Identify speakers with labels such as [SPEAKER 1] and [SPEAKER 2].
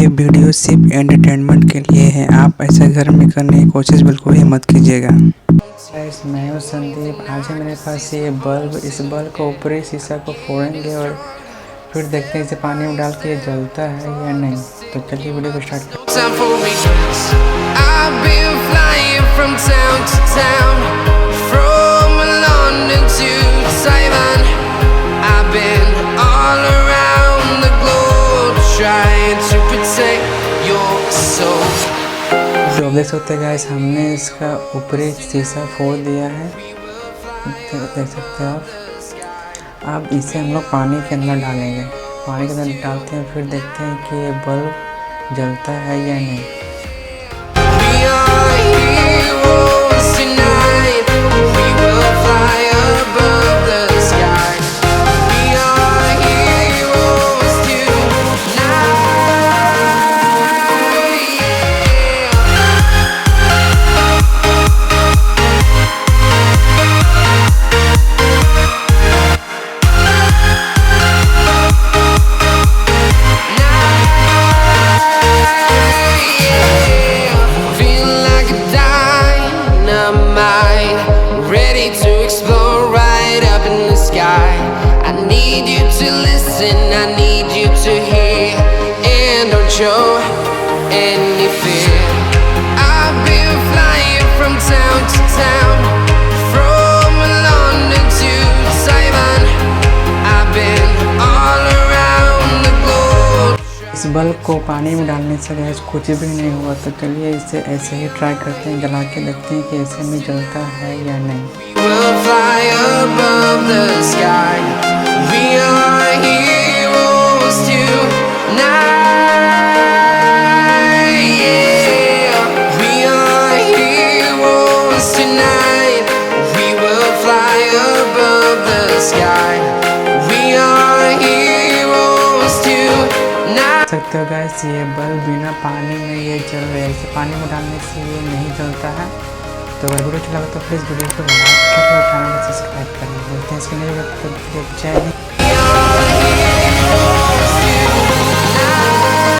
[SPEAKER 1] ये वीडियो सिर्फ एंटरटेनमेंट के लिए है। आप ऐसा घर में करने की कोशिश बिल्कुल ही मत कीजिएगा। मैं हूँ संदीप। आज है मेरे पास ये बल्ब। इस बल्ब को ऊपरी शीशा को फोड़ेंगे और फिर देखते हैं इसे पानी में डाल के ये जलता है या नहीं। तो चलिए वीडियो को स्टार्ट करते तो देख सकते हैं गाइस, हमने इसका ऊपरी शीशा फोड़ दिया है। देख सकते हैं आप। इसे हम लोग पानी के अंदर डालेंगे। पानी के अंदर डालते हैं, फिर देखते हैं कि ये बल्ब जलता है या नहीं।
[SPEAKER 2] I need you to hear and don't show any fear. I've been flying from town to town, from London to Taiwan. I've been all around the globe.
[SPEAKER 1] इस बल्ब को पानी में डालने से गैस कुछ भी नहीं हुआ। तो चलिए इसे ऐसे ही ट्राई करते हैं, जला के देखते हैं कि ऐसे में जलता है या नहीं।
[SPEAKER 2] We will fly above the sky. We are heroes tonight. Yeah, we are heroes tonight. We will fly above the sky. We are heroes tonight.
[SPEAKER 1] सकते हो गाइस, ये बल्ब बिना पानी में ये जल रहा है। इसे पानी में डालने से ये नहीं जलता है। तो अगर वीडियो अच्छा लगा तो प्लीज़ वीडियो को लाइक करें और चैनल को सब्सक्राइब करें। बोलते हैं इसके लिए जय हिंद।